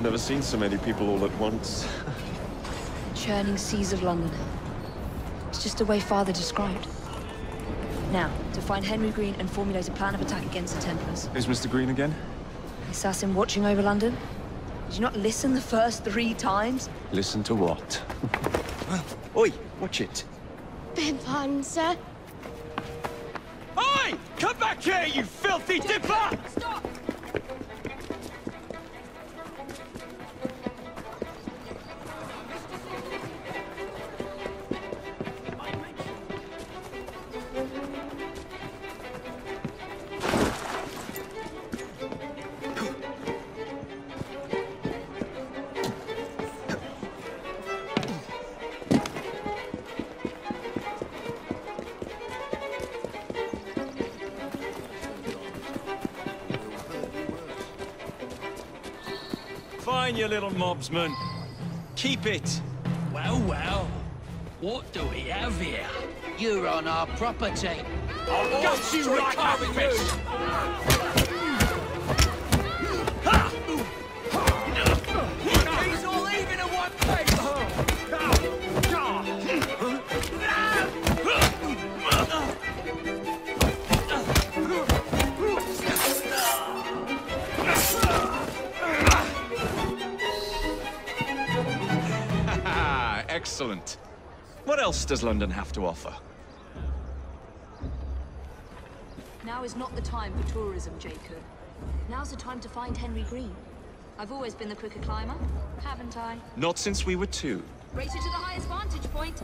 never seen so many people all at once. Churning seas of London. It's just the way Father described. Now, to find Henry Green and formulate a plan of attack against the Templars. Who's Mr. Green again? The assassin watching over London? Did you not listen the first 3 times? Listen to what? Oi, watch it. Beg pardon, sir. Oi! Come back here, you filthy dipper! Stop! Fine, you little mobsman. Keep it. Well, well. What do we have here? You're on our property. I'll gut you like a fish! He's all leaving in one place! Excellent. What else does London have to offer? Now is not the time for tourism, Jacob. Now's the time to find Henry Green. I've always been the quicker climber, haven't I? Not since we were 2. Race you to the highest vantage point.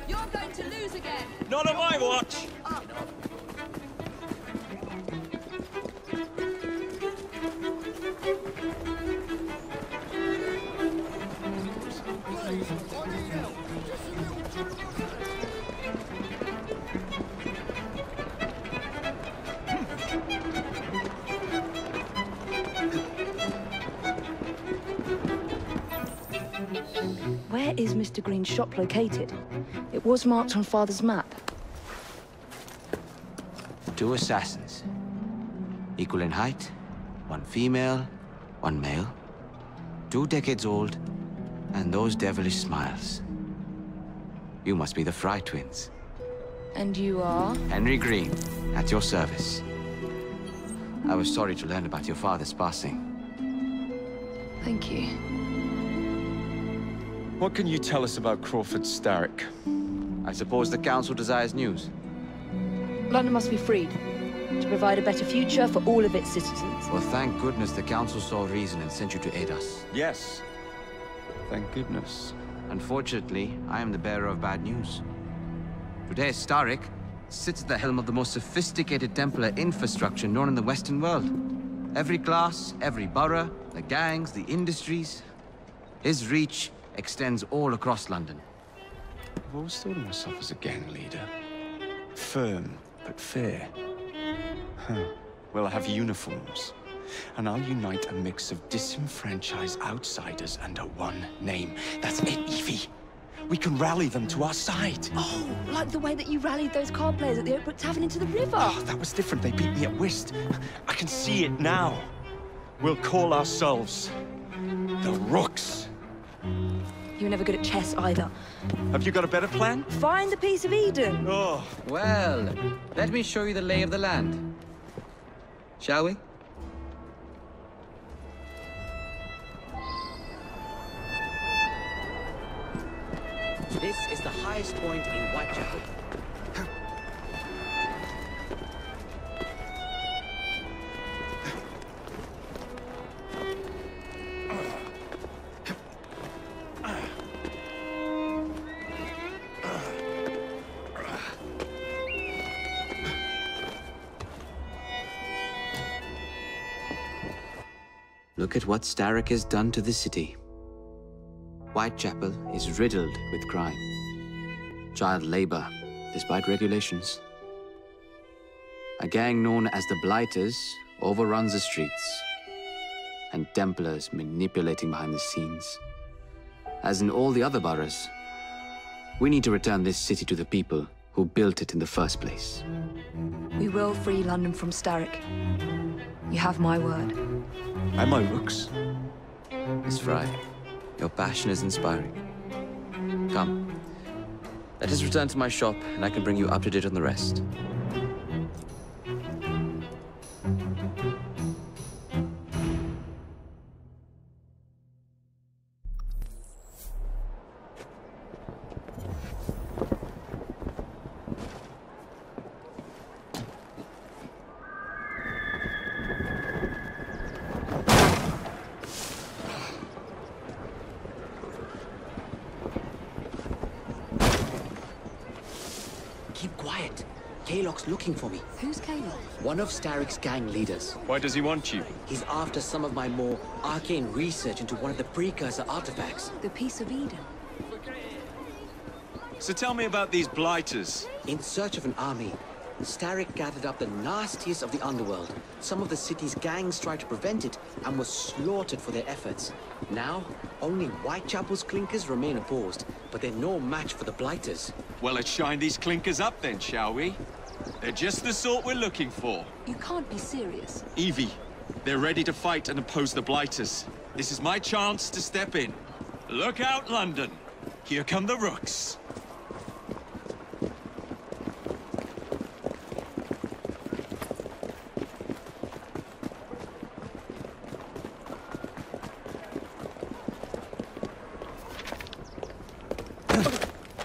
You're going to lose again. Not on my watch! Where is Mr. Green's shop located? It was marked on Father's map. 2 assassins. Equal in height, 1 female, 1 male. 2 decades old, and those devilish smiles. You must be the Fry twins. And you are? Henry Green, at your service. I was sorry to learn about your father's passing. Thank you. What can you tell us about Crawford Starrick? I suppose the Council desires news. London must be freed, to provide a better future for all of its citizens. Well, thank goodness the Council saw reason and sent you to aid us. Yes. Thank goodness. Unfortunately, I am the bearer of bad news. Today, Starrick sits at the helm of the most sophisticated Templar infrastructure known in the Western world. Every class, every borough, the gangs, the industries. His reach extends all across London. I've always thought of myself as a gang leader. Firm, but fair. Huh. Well, I have uniforms. And I'll unite a mix of disenfranchised outsiders under one name. That's it, Evie. We can rally them to our side. Oh, like the way that you rallied those card players at the Oakbrook Tavern into the river. Oh, that was different. They beat me at whist. I can see it now. We'll call ourselves the Rooks. You were never good at chess either. Have you got a better plan? Find the piece of Eden. Oh. Well, let me show you the lay of the land. Shall we? This is the highest point in Whitechapel. Look at what Starrick has done to the city. Whitechapel is riddled with crime. Child labor, despite regulations. A gang known as the Blighters overruns the streets, and Templars manipulating behind the scenes. As in all the other boroughs, we need to return this city to the people who built it in the first place. We will free London from Starrick. You have my word. And my rooks. Miss Fry, your passion is inspiring. Come. Let us return to my shop, and I can bring you up to date on the rest. Keep quiet. Kalok's looking for me. Who's Caleb? One of Starrick's gang leaders. Why does he want you? He's after some of my more arcane research into one of the precursor artifacts. The Piece of Eden. So tell me about these blighters. In search of an army, Starrick gathered up the nastiest of the underworld. Some of the city's gangs tried to prevent it and were slaughtered for their efforts. Now, only Whitechapel's clinkers remain opposed, but they're no match for the blighters. Well, let's shine these clinkers up then, shall we? They're just the sort we're looking for. You can't be serious. Evie, they're ready to fight and oppose the blighters. This is my chance to step in. Look out, London. Here come the rooks.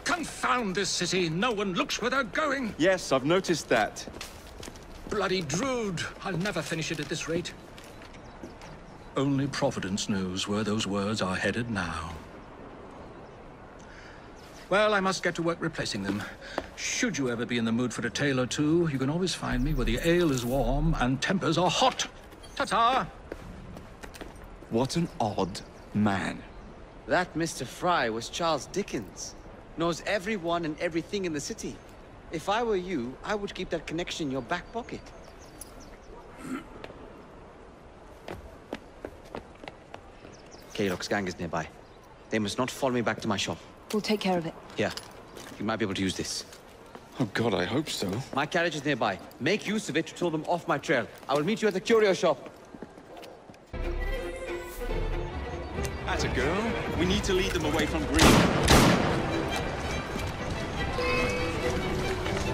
Confound this city! No one looks where they're going! Yes, I've noticed that. Bloody Drood! I'll never finish it at this rate. Only Providence knows where those words are headed now. Well, I must get to work replacing them. Should you ever be in the mood for a tale or two, you can always find me where the ale is warm and tempers are hot. Ta-ta! What an odd man. That Mr. Fry was Charles Dickens. Knows everyone and everything in the city. If I were you, I would keep that connection in your back pocket. Kalok's gang is nearby. They must not follow me back to my shop. We'll take care of it. Here, you might be able to use this. Oh God, I hope so. My carriage is nearby. Make use of it to throw them off my trail. I will meet you at the curio shop. That's a girl. We need to lead them away from Green.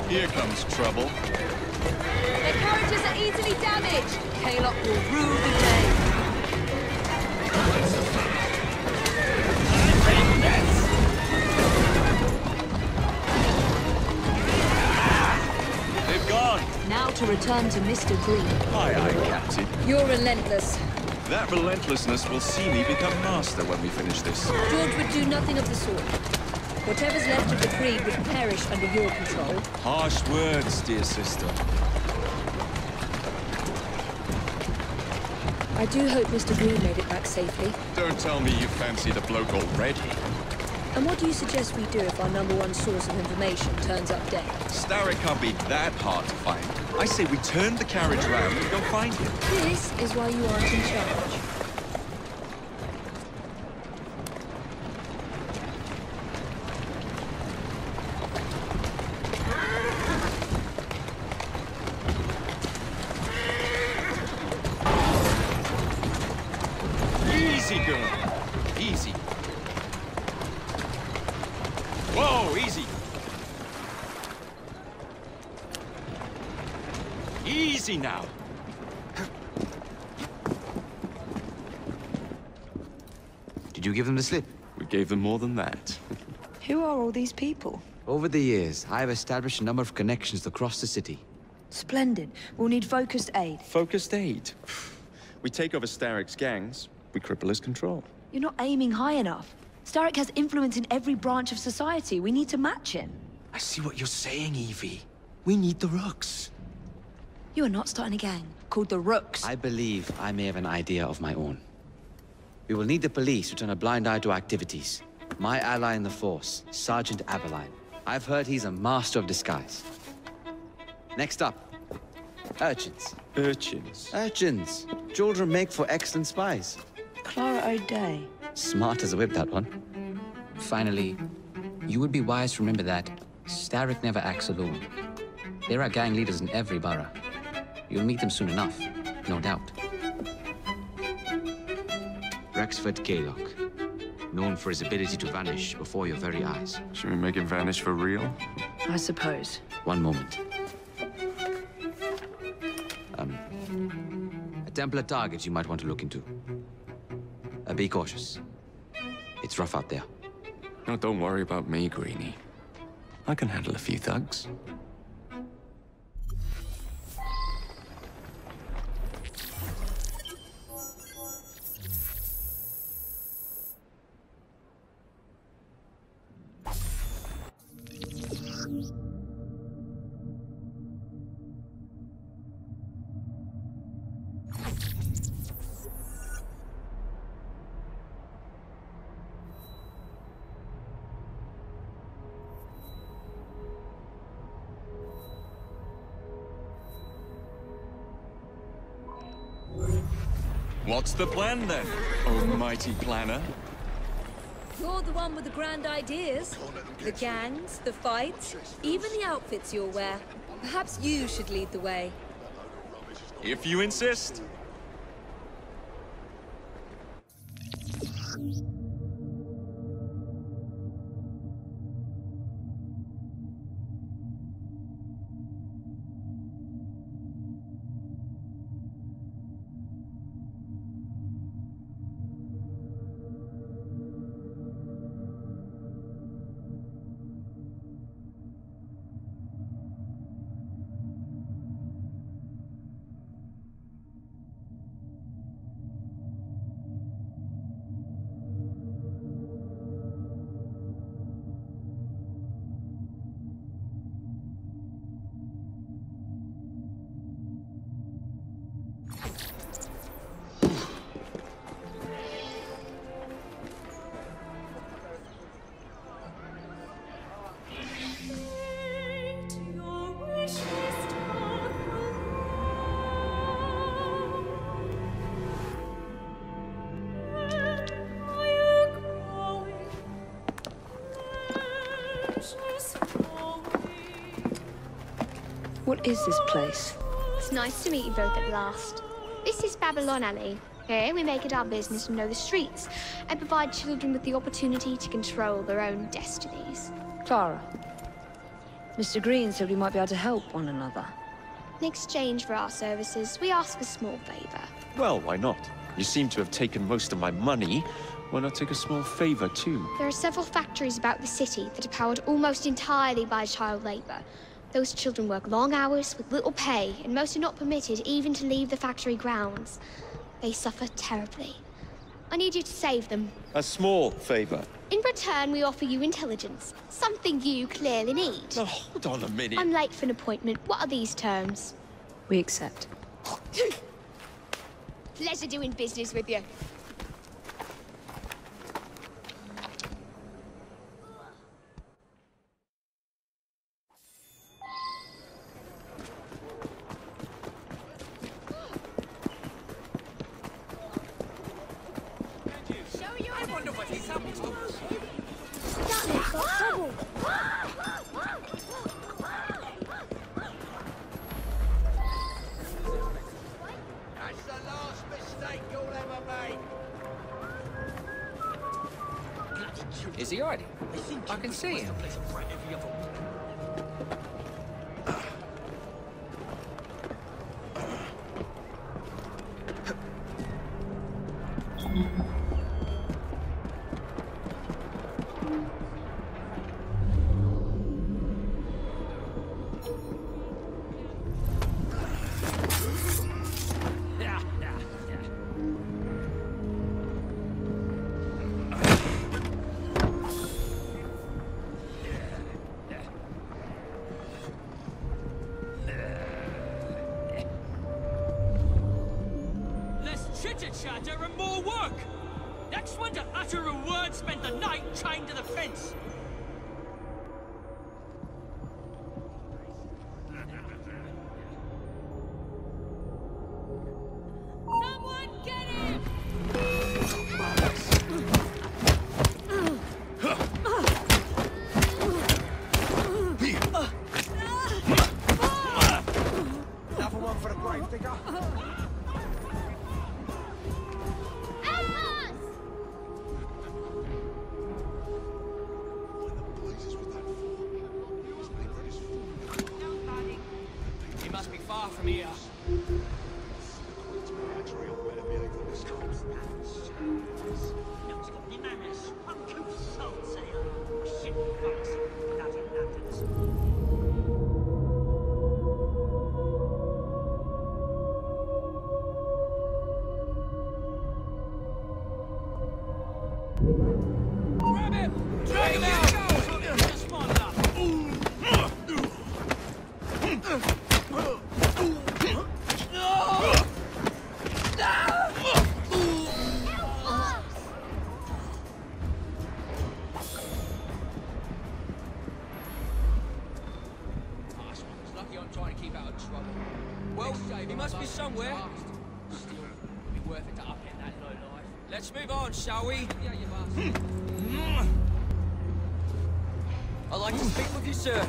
Here comes trouble. Their carriages are easily damaged. Kalok will rue the day. They've gone. Now to return to Mr. Green. Aye, aye, Captain. You're relentless. That relentlessness will see me become master when we finish this. George would do nothing of the sort. Whatever's left of the Creed would perish under your control. Harsh words, dear sister. I do hope Mr. Green made it back safely. Don't tell me you fancy the bloke already. And what do you suggest we do if our #1 source of information turns up dead? Starrick can't be that hard to find. I say we turn the carriage round and go find him. This is why you aren't in charge. Easy, girl. Easy. Whoa, easy. Easy now. Did you give them the slip? We gave them more than that. Who are all these people? Over the years, I have established a number of connections across the city. Splendid. We'll need focused aid. Focused aid. We take over Starrick's gangs, we cripple his control. You're not aiming high enough. Starrick has influence in every branch of society. We need to match him. I see what you're saying, Evie. We need the rooks. You are not starting a gang called the Rooks. I believe I may have an idea of my own. We will need the police to turn a blind eye to activities. My ally in the force, Sergeant Aberline. I've heard he's a master of disguise. Next up, urchins. Urchins? Urchins. Children make for excellent spies. Clara O'Day. Smart as a whip, that one. Finally, you would be wise to remember that Starrick never acts alone. There are gang leaders in every borough. You'll meet them soon enough, no doubt. Rexford Gaylock, known for his ability to vanish before your very eyes. Should we make him vanish for real? I suppose. One moment. A Templar target you might want to look into. Be cautious. It's rough out there. No, don't worry about me, Greenie. I can handle a few thugs. What's the plan, then, almighty planner? You're the one with the grand ideas. The gangs, the fights, even the outfits you'll wear. Perhaps you should lead the way. If you insist. What is this place? It's nice to meet you both at last. This is Babylon Alley. Here we make it our business to know the streets and provide children with the opportunity to control their own destinies. Clara. Mr. Green said we might be able to help one another. In exchange for our services, we ask a small favor. Well, why not? You seem to have taken most of my money. Why not take a small favor, too? There are several factories about the city that are powered almost entirely by child labor. Those children work long hours with little pay, and most are not permitted even to leave the factory grounds. They suffer terribly. I need you to save them. A small favor. In return, we offer you intelligence. Something you clearly need. Now, hold on a minute. I'm late for an appointment. What are these terms? We accept. Pleasure doing business with you. Is he already? I can see him. Chitter-chatter and more work! Next one to utter a word spent the night chained to the fence! Someone get him! Another one for the grave digger. Advance! I'm trying to keep out of trouble. Well, he must be somewhere. Still, it'd be worth it to upend that low life. Let's move on, shall we? Yeah, you must. I'd like to speak with you, sir.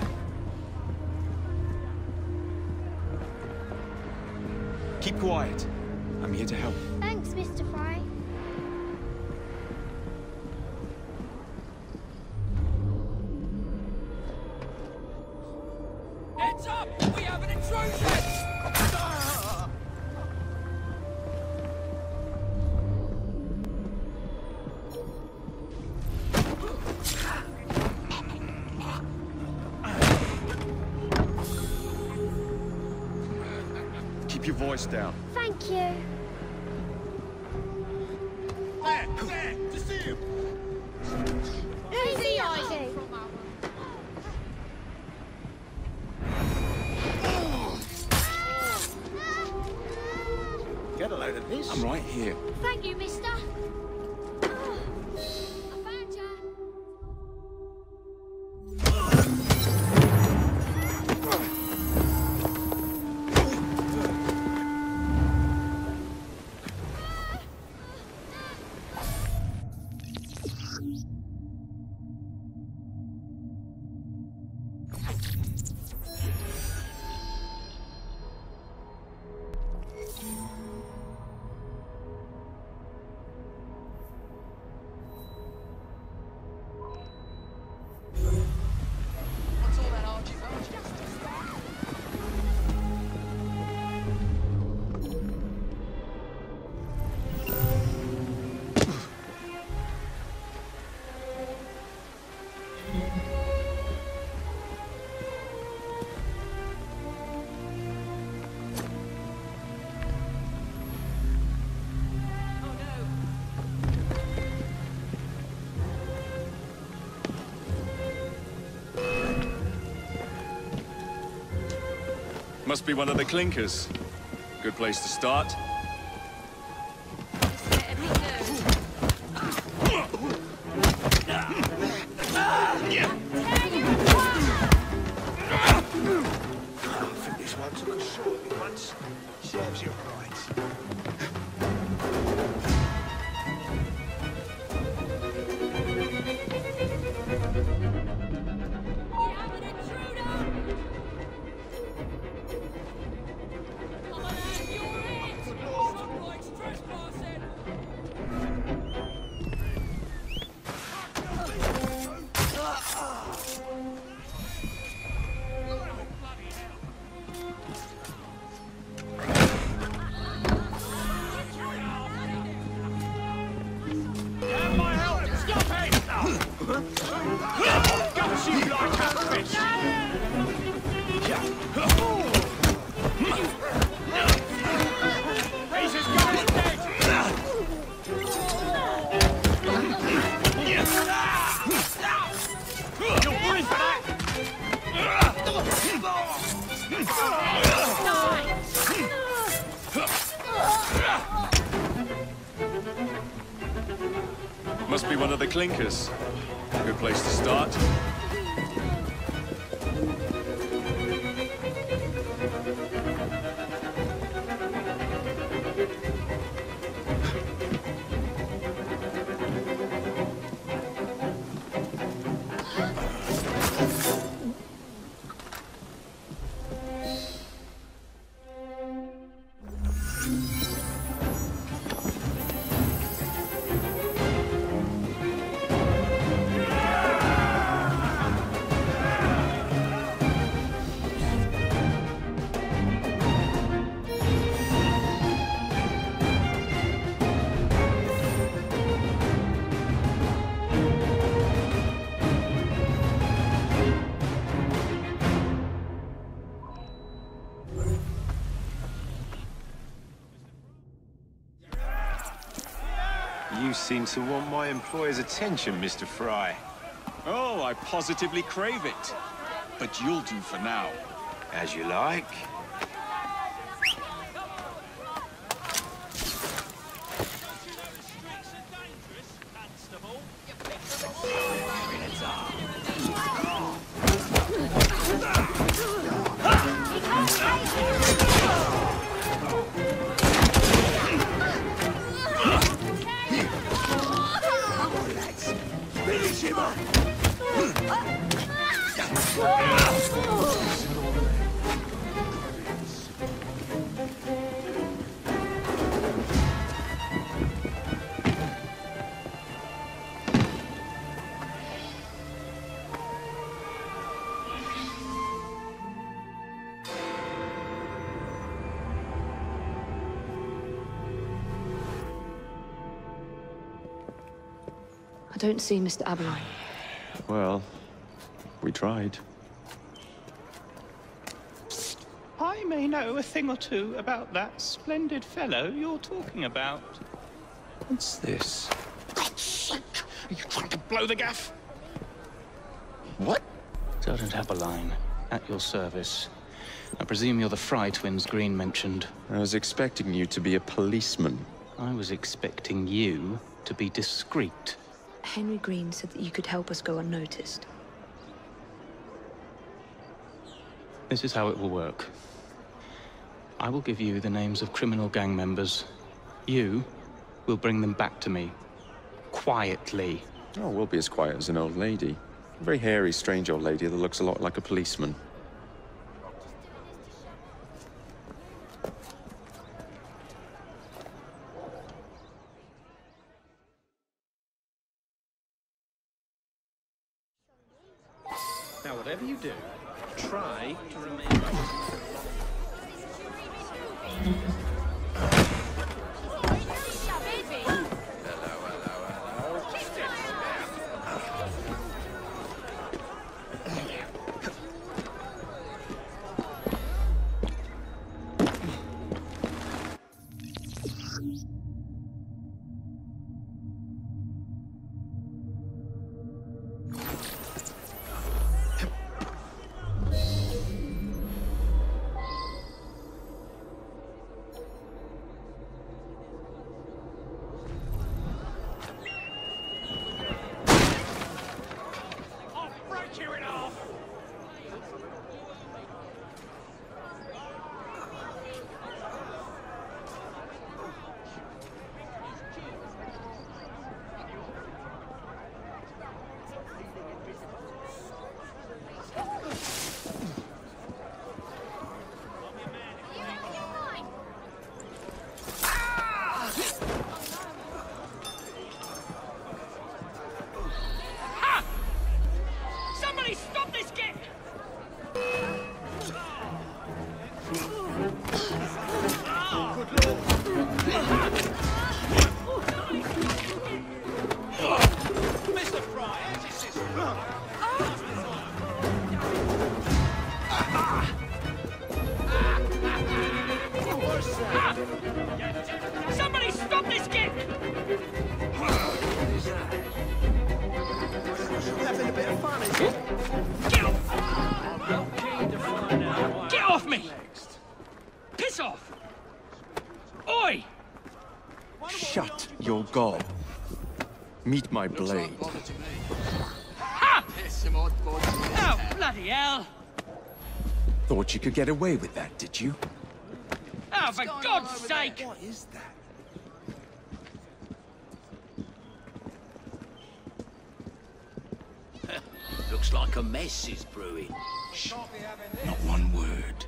Keep quiet. I'm here to help. Thanks, Mr. Fry. Heads up! We have an intrusion! Keep your voice down. Thank you. There! To see him! Easy, Ivy. Get a load of this. I'm right here. Thank you, mister. I found ya. Must be one of the clinkers. Good place to start. I think this one took a short at me once. Serves you right. We have an intruder! I'm gonna have your head! Some likes trespassing! Have my help! Stop it! Guts you like that fish! He's as good as dead! You'll pay for that! Must be one of the clinkers. Good place to start. You seem to want my employer's attention, Mr. Fry. Oh, I positively crave it. But you'll do for now. As you like. He I don't see Mr. Aberline. Well, we tried. I may know a thing or two about that splendid fellow you're talking about. What's this? God's sake! Are you trying to blow the gaff? What? Sergeant Aberline, at your service. I presume you're the Fry twins Green mentioned. I was expecting you to be a policeman. I was expecting you to be discreet. Henry Green said that you could help us go unnoticed. This is how it will work. I will give you the names of criminal gang members. You will bring them back to me. Quietly. Oh, we'll be as quiet as an old lady. A very hairy, strange old lady that looks a lot like a policeman. Now, whatever you do, try to remain... Somebody stop this kid! Having a bit of fun, is it? Get off me! Piss off! Oi! Shut your gob. Meet my blade. Ha! Oh, bloody hell! Thought you could get away with that, did you? Oh, for God's sake! What is that? Looks like a mess is brewing. Shh. Not one word.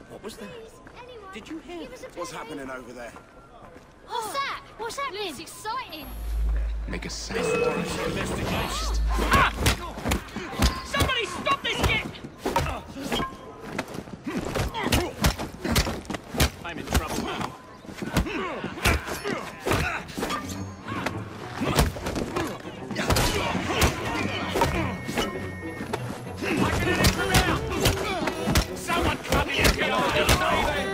What was that? Did you hear? What's happening over there? What's that? What's happening? It's exciting. Make a sound. Ah! Somebody stop this kid! I'm in trouble now. Someone come here behind me!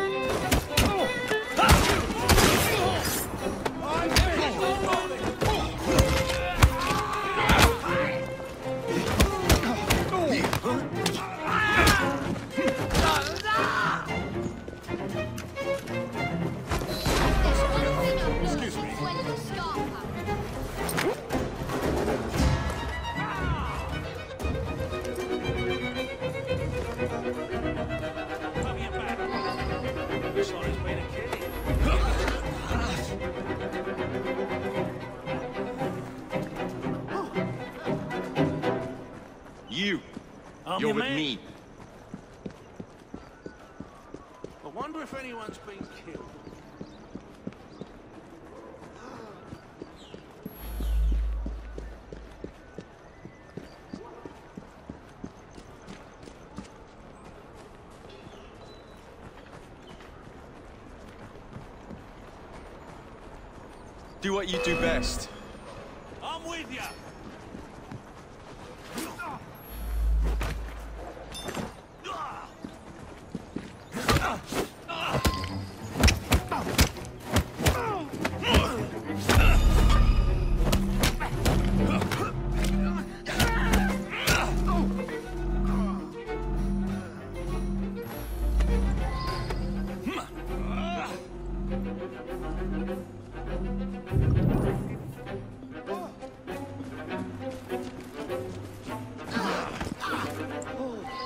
you. I'm You're your with man. me. I wonder if anyone's been killed. Do what you do best. I'm with you.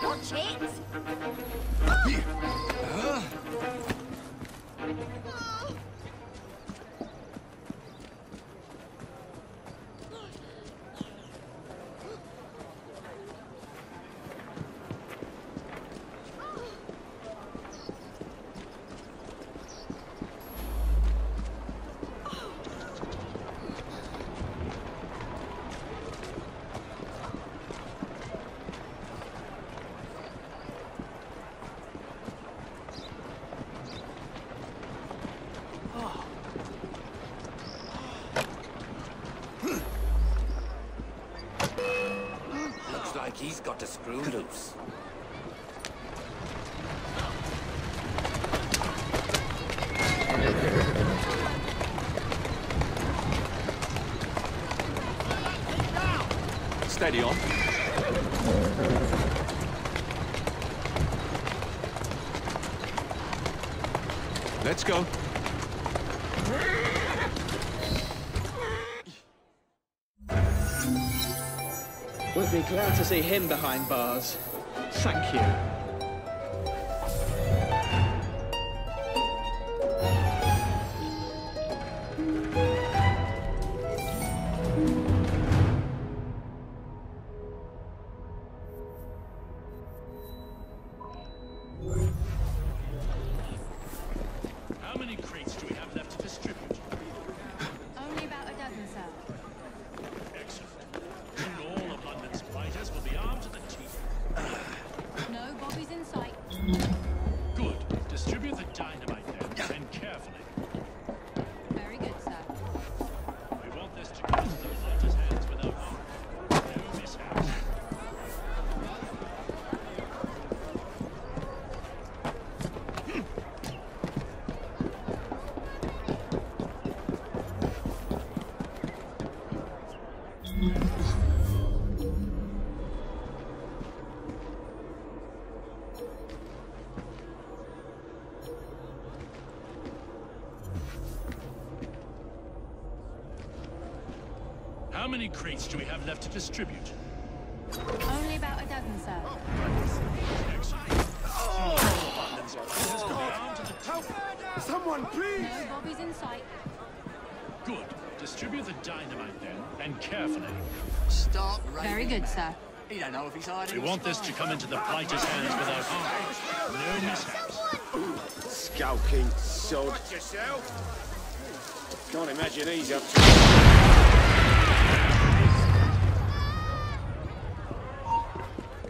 Watch it! Looks like he's got a screw loose. Steady on. Let's go. We'll be glad to see him behind bars. Thank you. How many crates do we have left to distribute? Only about a dozen, sir. Excellent. Soon all of London's fighters will be armed to the teeth. No bobbies in sight. Good. Distribute the dynamite then, and carefully. Very good, sir. We want this to go into the fighters' hands without harm. No mishaps. How many crates do we have left to distribute? Only about a dozen, sir. Someone, please! No bobbies in sight. Good. Distribute the dynamite then, and carefully. Stop Very good, sir. He don't know if he's hiding. We want this to come into the fighters' hands without harm. No mishaps. Skulking sod. Watch yourself! Can't imagine he's up to...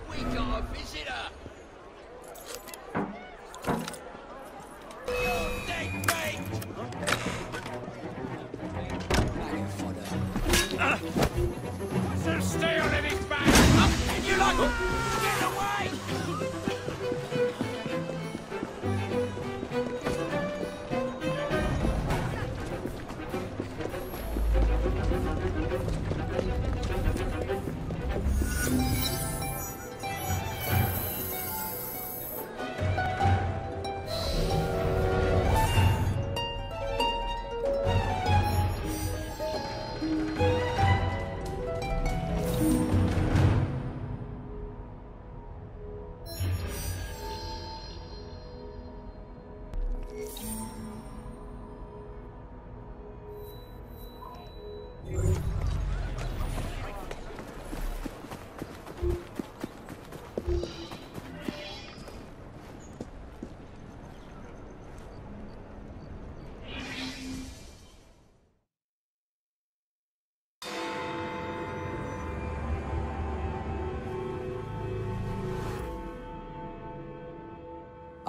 We got a visitor. So stay on his back! And you like get away!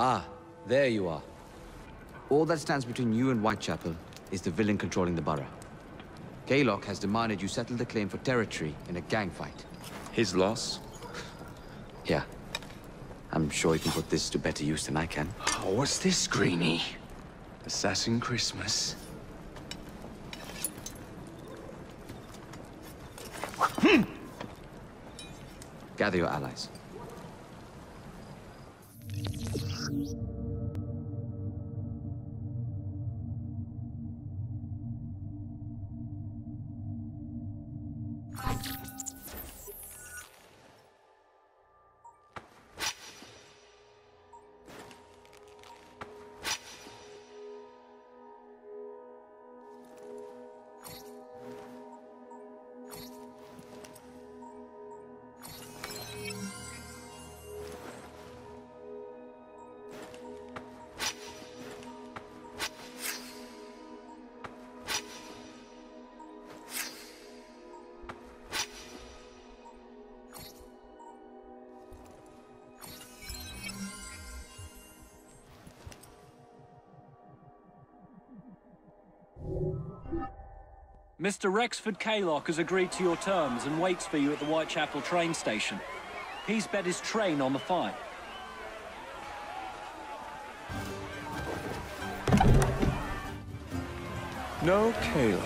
Ah, there you are. All that stands between you and Whitechapel is the villain controlling the borough. Kaylock has demanded you settle the claim for territory in a gang fight. His loss? Yeah. I'm sure he can put this to better use than I can. Oh, what's this, Greenie? Assassin Christmas. Gather your allies. Mr. Rexford Kaylock has agreed to your terms and waits for you at the Whitechapel train station. He's bet his train on the fight. No Kaylock.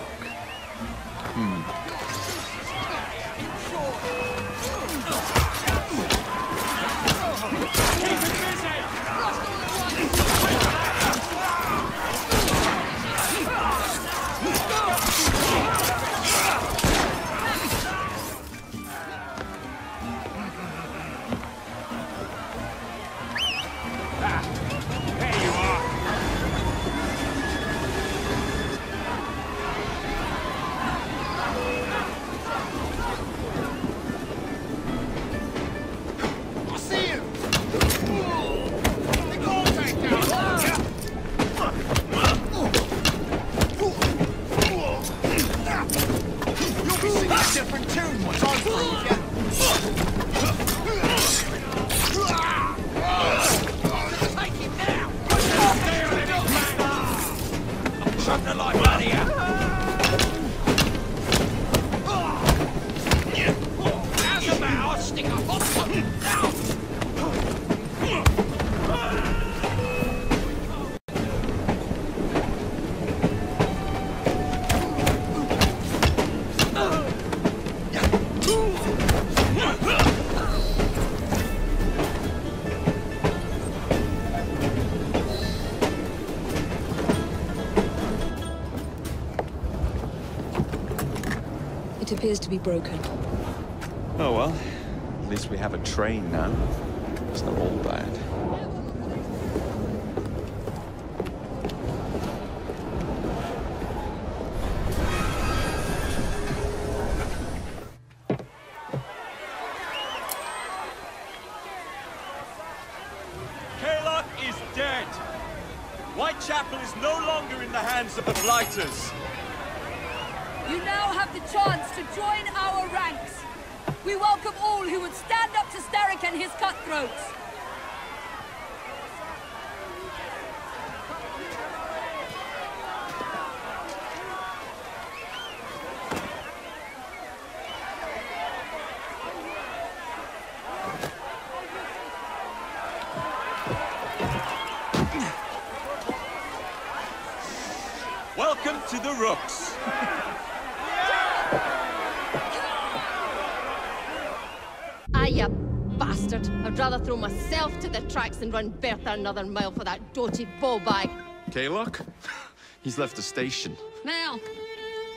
It appears to be broken. Oh well, at least we have a train now. It's not all bad. Kaylock is dead. Whitechapel is no longer in the hands of the Blighters. You now have the chance to join our ranks. We welcome all who would stand up to Starrick and his cutthroats. Welcome to the Rooks. Ah, you bastard. I'd rather throw myself to the tracks than run Bertha another mile for that doty ball-bag. Kaylock? He's left the station. Well,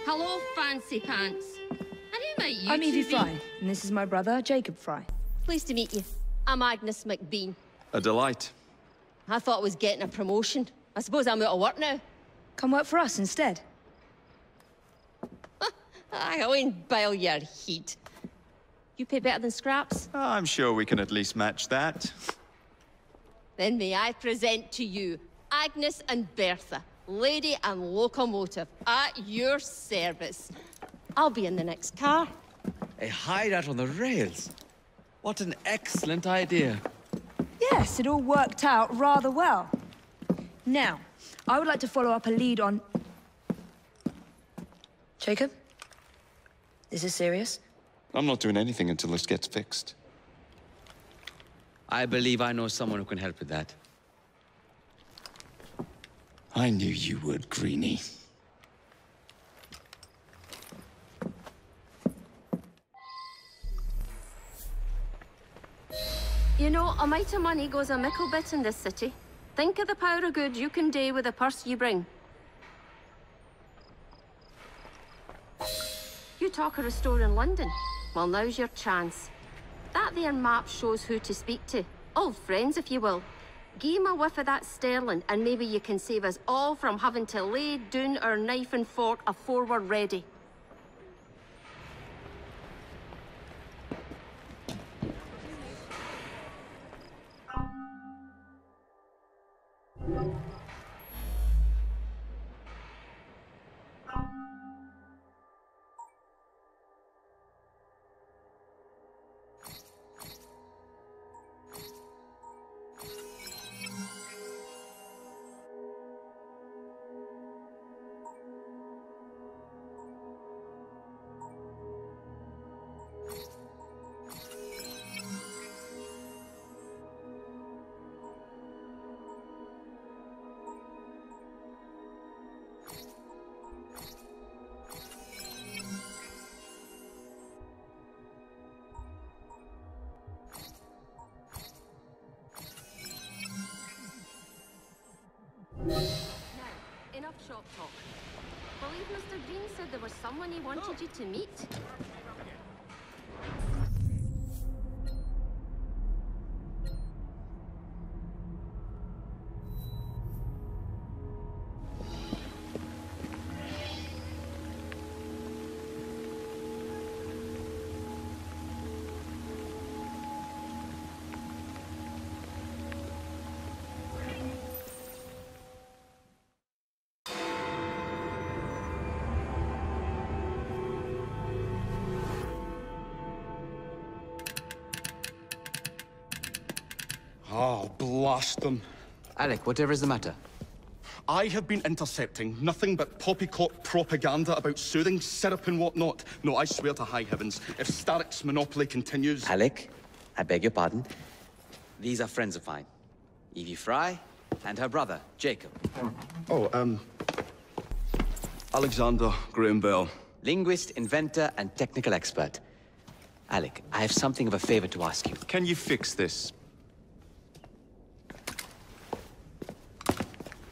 hello, fancy pants. And who might you I'm Evie two be? Fry, and this is my brother, Jacob Fry. Pleased to meet you. I'm Agnes McBean. A delight. I thought I was getting a promotion. I suppose I'm out of work now. Come work for us instead. I won't bile your heat. You pay better than scraps? I'm sure we can at least match that. Then may I present to you Agnes and Bertha, lady and locomotive, at your service. I'll be in the next car. A hideout on the rails. What an excellent idea. Yes, it all worked out rather well. Now, I would like to follow up a lead on... Jacob? Is this serious? I'm not doing anything until this gets fixed. I believe I know someone who can help with that. I knew you would, Greenie. You know, a mite of money goes a mickle bit in this city. Think of the power of good you can do with the purse you bring. You talk of a store in London. Well, now's your chance. That there map shows who to speak to. Old friends, if you will. Give 'em a whiff of that sterling, and maybe you can save us all from having to lay down our knife and fork afore we're ready. Now, enough shop talk. Believe Mr. Green said there was someone he wanted you to meet. Oh, blast them. Alec, whatever is the matter? I have been intercepting nothing but poppycock propaganda about soothing syrup and whatnot. No, I swear to high heavens, if Starrick's monopoly continues... Alec, I beg your pardon. These are friends of mine. Evie Fry and her brother, Jacob. Oh, Alexander Graham Bell. Linguist, inventor, and technical expert. Alec, I have something of a favor to ask you. Can you fix this?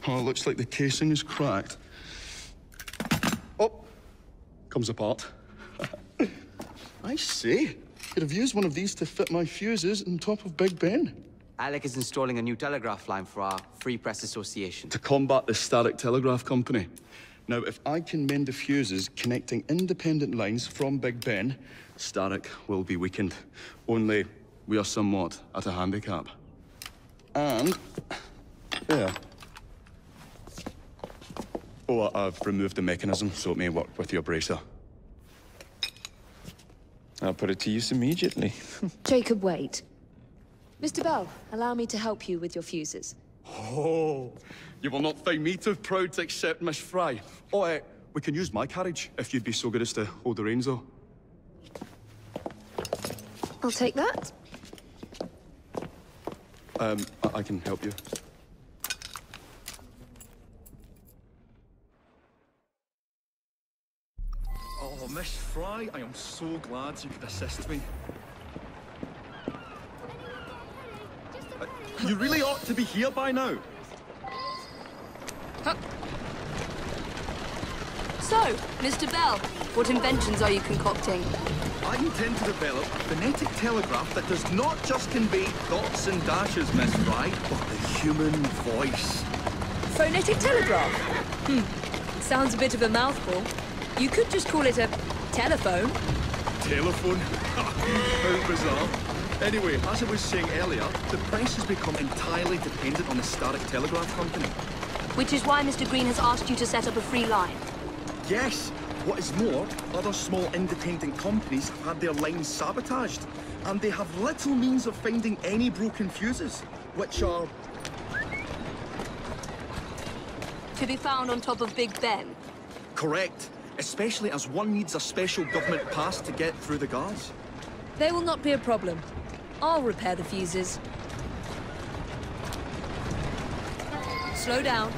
Oh, it looks like the casing is cracked. Oh, comes apart. I see. Could have used one of these to fit my fuses on top of Big Ben. Alec is installing a new telegraph line for our Free Press Association. To combat the Starrick Telegraph Company. Now, if I can mend the fuses connecting independent lines from Big Ben, Starrick will be weakened. Only we are somewhat at a handicap. And... yeah. Oh, I've removed the mechanism so it may work with your bracer. I'll put it to use immediately. Jacob, wait. Mr. Bell, allow me to help you with your fuses. Oh, you will not find me too proud to accept Miss Fry. Oh, we can use my carriage, if you'd be so good as to hold the reins, though. I'll take that. I can help you. Oh, Miss Fry, I am so glad you could assist me. You really ought to be here by now. So, Mr. Bell, what inventions are you concocting? I intend to develop a phonetic telegraph that does not just convey dots and dashes, Miss Fry, but the human voice. Phonetic telegraph? Sounds a bit of a mouthful. You could just call it a telephone. Telephone? How bizarre. Anyway, as I was saying earlier, the press has become entirely dependent on the Starrick Telegraph Company. Which is why Mr. Green has asked you to set up a free line. Yes. What is more, other small independent companies have had their lines sabotaged, and they have little means of finding any broken fuses. Which are... To be found on top of Big Ben. correct. Especially as one needs a special government pass to get through the guards. They will not be a problem. I'll repair the fuses. Slow down.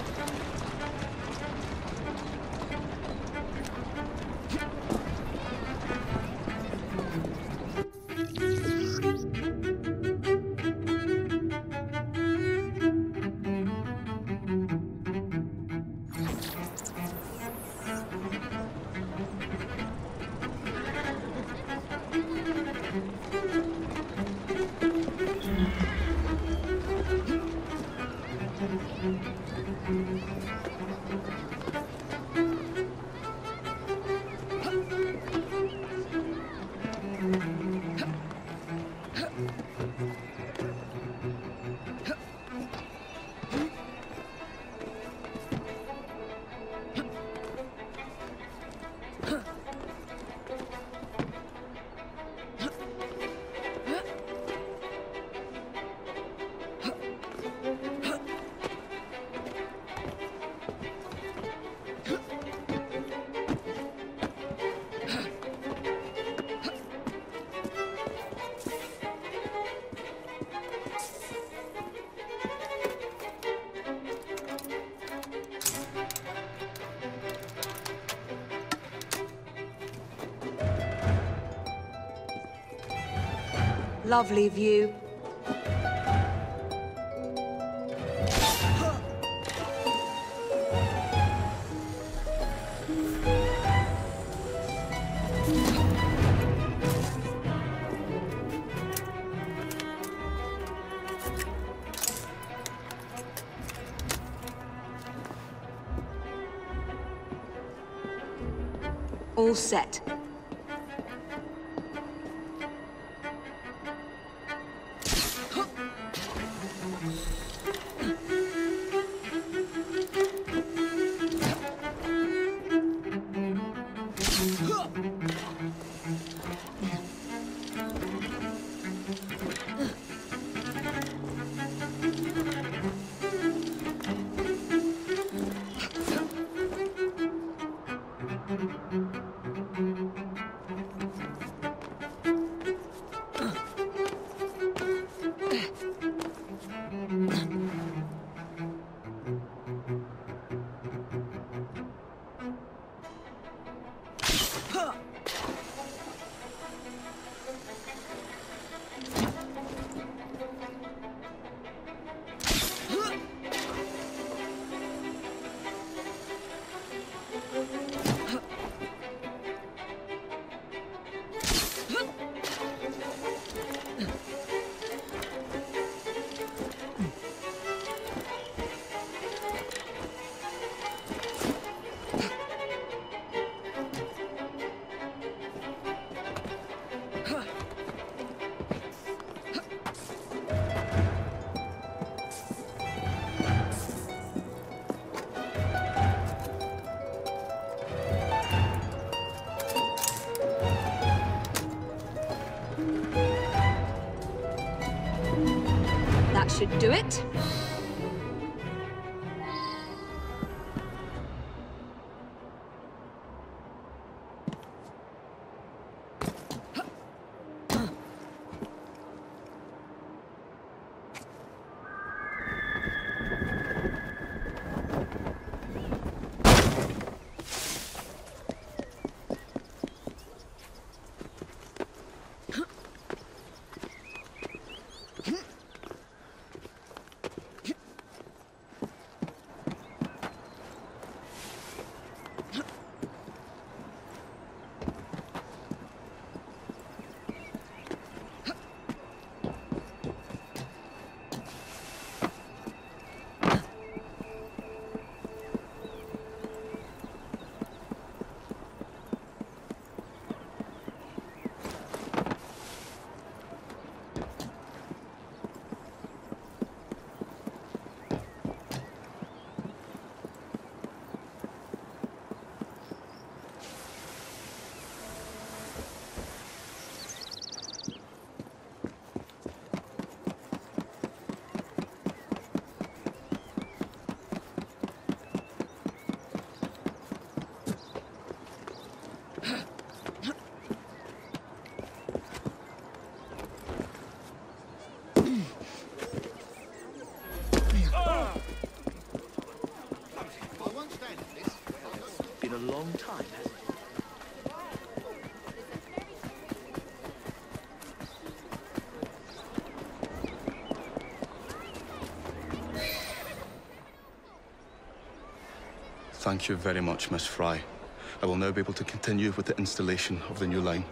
Lovely view. All set. That should do it. a long time, hasn't it? Thank you very much, Miss Fry. I will now be able to continue with the installation of the new line.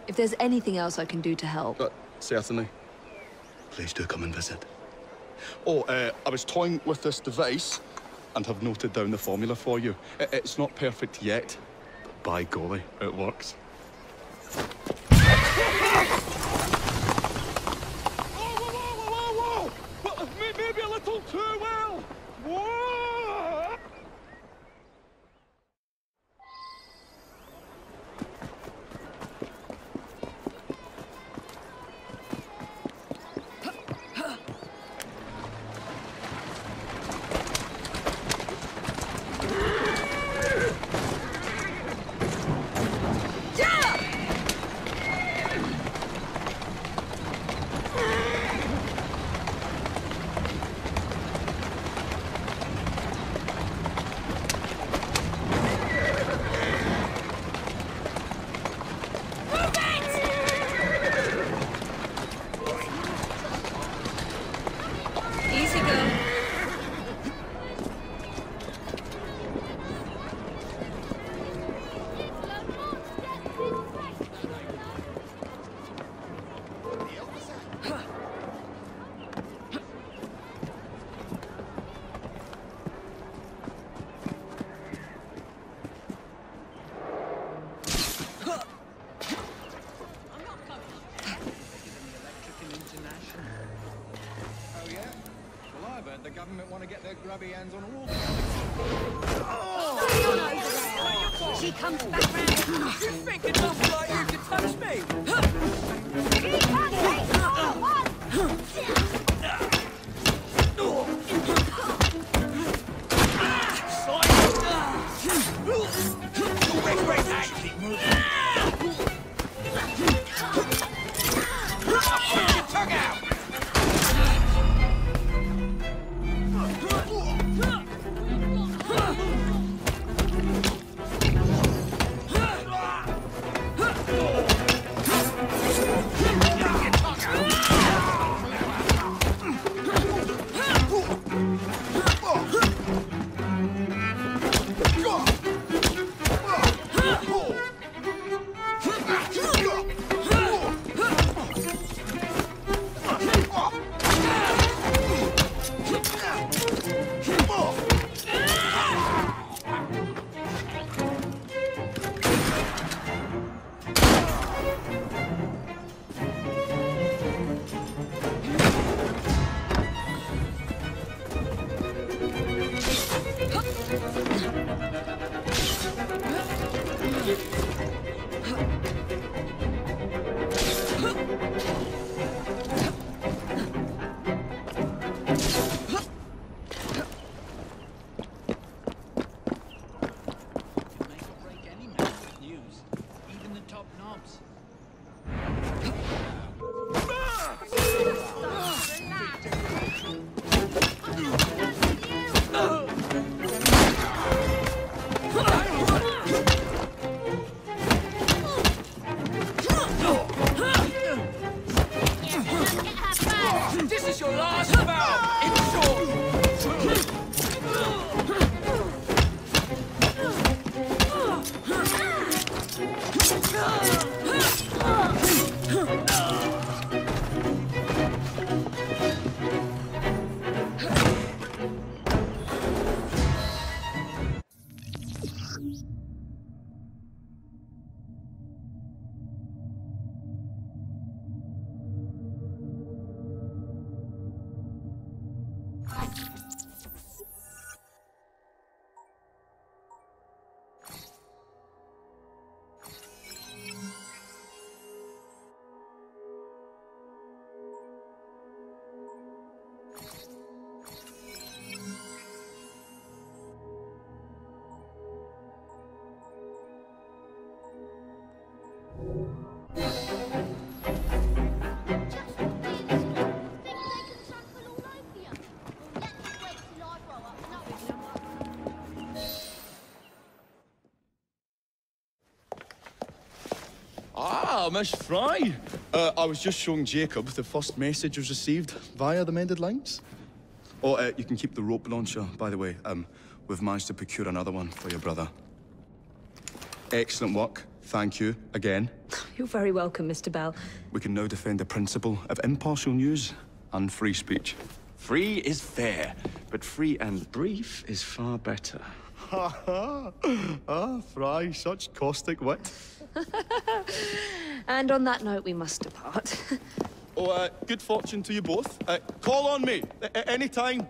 If there's anything else I can do to help... Certainly. Please do come and visit. Oh, I was toying with this device and have noted down the formula for you. It's not perfect yet, but by golly, it works. Whoa! Maybe a little too well! Whoa! The government want to get their grubby hands on all. She comes back round. You think enough like you can touch me? Ah, Miss Fry. I was just showing Jacob the first message was received via the mended lines. Oh, you can keep the rope launcher, by the way. We've managed to procure another one for your brother. Excellent work. Thank you, again. You're very welcome, Mr. Bell. We can now defend the principle of impartial news and free speech. Free is fair, but free and brief is far better. Ha ha! Ah, Fry, such caustic wit. And on that note, we must depart. Oh, good fortune to you both. Call on me, anytime.